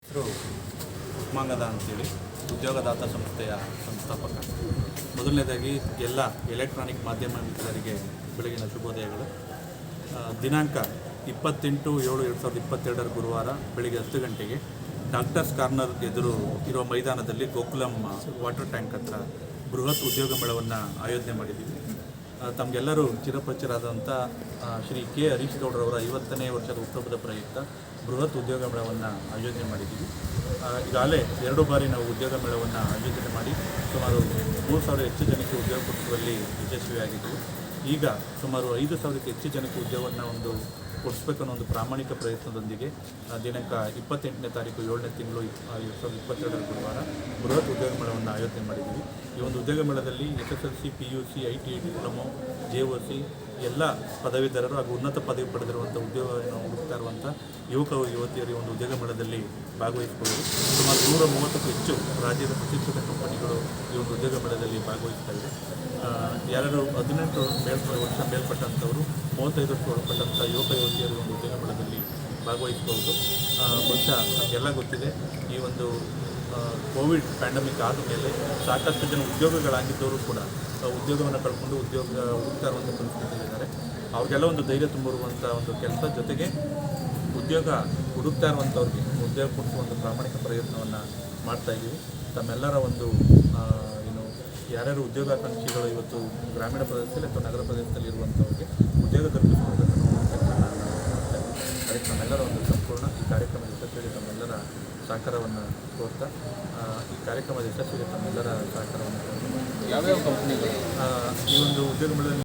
ಹೆಸರು ಉಸ್ಮಾಂಗದ ಅಂತೇಳಿ ಉದ್ಯೋಗದಾತ ಸಂಸ್ಥೆಯ ಸಂಸ್ಥಾಪಕ. ಮೊದಲನೇದಾಗಿ ಎಲ್ಲ ಎಲೆಕ್ಟ್ರಾನಿಕ್ ಮಾಧ್ಯಮ ಮಿತ್ರರಿಗೆ ಬೆಳಗಿನ ಶುಭೋದಯಗಳು. ದಿನಾಂಕ 28/7/2022 ಗುರುವಾರ ಬೆಳಿಗ್ಗೆ 10 ಗಂಟೆಗೆ ಡಾಕ್ಟರ್ಸ್ ಕಾರ್ನರ್ ಎದುರು ಇರೋ ಮೈದಾನದಲ್ಲಿ ಗೋಕುಲಂ ವಾಟರ್ ಟ್ಯಾಂಕ್ ಹತ್ರ ಬೃಹತ್ ಉದ್ಯೋಗ ಮೇಳವನ್ನು ಆಯೋಜನೆ ಮಾಡಿದ್ದೀವಿ. ತಮಗೆಲ್ಲರೂ ಚಿರಪರಿಚಿತರಾದಂಥ ಶ್ರೀ ಕೆ ಹರೀಶ್ ಗೌಡ್ರವರ 50ನೇ ವರ್ಷದ ಹುಟ್ಟುಹಬ್ಬದ ಪ್ರಯುಕ್ತ ಬೃಹತ್ ಉದ್ಯೋಗ ಮೇಳವನ್ನು ಆಯೋಜನೆ ಮಾಡಿದ್ದೀವಿ. ಈಗಾಗಲೇ 2 ಬಾರಿ ನಾವು ಉದ್ಯೋಗ ಮೇಳವನ್ನು ಆಯೋಜನೆ ಮಾಡಿ ಸುಮಾರು 3,000 ಹೆಚ್ಚು ಜನಕ್ಕೆ ಉದ್ಯೋಗ ಕೊಡಿಸುವಲ್ಲಿ ಯಶಸ್ವಿಯಾಗಿದ್ದೆವು. ಈಗ ಸುಮಾರು 5,000ಕ್ಕೆ ಹೆಚ್ಚು ಜನಕ್ಕೆ ಉದ್ಯೋಗವನ್ನು ಕೊಡಿಸ್ಬೇಕನ್ನೋ ಒಂದು ಪ್ರಾಮಾಣಿಕ ಪ್ರಯತ್ನದೊಂದಿಗೆ ದಿನಾಂಕ 28ನೇ ತಾರೀಕು 7ನೇ ತಿಂಗಳು 2022 ಗುರುವಾರ ಬೃಹತ್ ಉದ್ಯೋಗ ಮೇಳವನ್ನು ಆಯೋಜನೆ ಮಾಡಿದ್ದೀವಿ. ಈ ಒಂದು ಉದ್ಯೋಗ ಮೇಳದಲ್ಲಿ SSLC, PUC, ITI, diploma, JOC ಎಲ್ಲ ಪದವೀಧರರು ಹಾಗೂ ಉನ್ನತ ಪದವಿ ಪಡೆದಿರುವಂಥ ಉದ್ಯೋಗವನ್ನು ಹುಡುಕ್ತಾ ಇರುವಂಥ ಯುವಕ ಯುವತಿಯರು ಈ ಒಂದು ಉದ್ಯೋಗ ಮೇಳದಲ್ಲಿ ಭಾಗವಹಿಸಬಹುದು. ಸುಮಾರು 130ಕ್ಕೂ ಹೆಚ್ಚು ರಾಜ್ಯದ ಪ್ರತಿಷ್ಠಿತ ಕಂಪನಿಗಳು ಈ ಒಂದು ಉದ್ಯೋಗ ಮೇಳದಲ್ಲಿ ಭಾಗವಹಿಸ್ತಾ ಇದೆ. ಯಾರು 18 ವರ್ಷ ಮೇಲ್ಪಟ್ಟಂಥವರು 35 ವರ್ಷ ಒಳಪಟ್ಟಂಥ ಯುವಕ ಯುವತಿಯರು ಒಂದು ಉದ್ಯೋಗ ಮೇಳದಲ್ಲಿ ಭಾಗವಹಿಸಬಹುದು. ಬಹುಶಃ ನಮಗೆಲ್ಲ ಗೊತ್ತಿದೆ, ಈ ಒಂದು ಕೋವಿಡ್ ಪ್ಯಾಂಡಮಿಕ್ ಆದ ಮೇಲೆ ಸಾಕಷ್ಟು ಜನ ಉದ್ಯೋಗಗಳಾಗಿದ್ದವರು ಕೂಡ ಉದ್ಯೋಗವನ್ನು ಕಳ್ಕೊಂಡು ಉದ್ಯೋಗ ಹುಡುಕ್ತಾ ಇರುವಂಥ ಪರಿಸ್ಥಿತಿಗಳಿದ್ದಾರೆ. ಅವ್ರಿಗೆಲ್ಲ ಒಂದು ಧೈರ್ಯ ತುಂಬಿರುವಂಥ ಒಂದು ಕೆಲಸ, ಜೊತೆಗೆ ಉದ್ಯೋಗ ಹುಡುಕ್ತಾ ಇರುವಂಥವ್ರಿಗೆ ಉದ್ಯೋಗ ಕೊಡಿಸುವಂಥ ಪ್ರಾಮಾಣಿಕ ಪ್ರಯತ್ನವನ್ನು ಮಾಡ್ತಾಯಿದ್ದೀವಿ. ತಮ್ಮೆಲ್ಲರ ಒಂದು ಯಾರ್ಯಾರು ಉದ್ಯೋಗಾಕಾಂಕ್ಷಿಗಳು ಇವತ್ತು ಗ್ರಾಮೀಣ ಪ್ರದೇಶದಲ್ಲಿ ಅಥವಾ ನಗರ ಪ್ರದೇಶದಲ್ಲಿ ಇರುವಂಥವ್ರಿಗೆ ಉದ್ಯೋಗ ಕಲ್ಪಿಸುವಂಥದ್ದು ಅದಕ್ಕೆ ನಮ್ಮೆಲ್ಲರ ಒಂದು ಸಂಪೂರ್ಣ ಈ ಕಾರ್ಯಕ್ರಮದ ಯಶಸ್ವಿಗೆ ತಮ್ಮೆಲ್ಲರ ಸಹಕಾರವನ್ನು ಕೋರ್ತಾ ಈ ಕಾರ್ಯಕ್ರಮದ ಯಶಸ್ವಿಗೆ ತಮ್ಮೆಲ್ಲರ ಸಹಕಾರವನ್ನು ಯಾವ್ಯಾವ ಕಂಪ್ನಿಗಳು ಈ ಒಂದು ಉದ್ಯೋಗ ಮೇಳದಲ್ಲಿ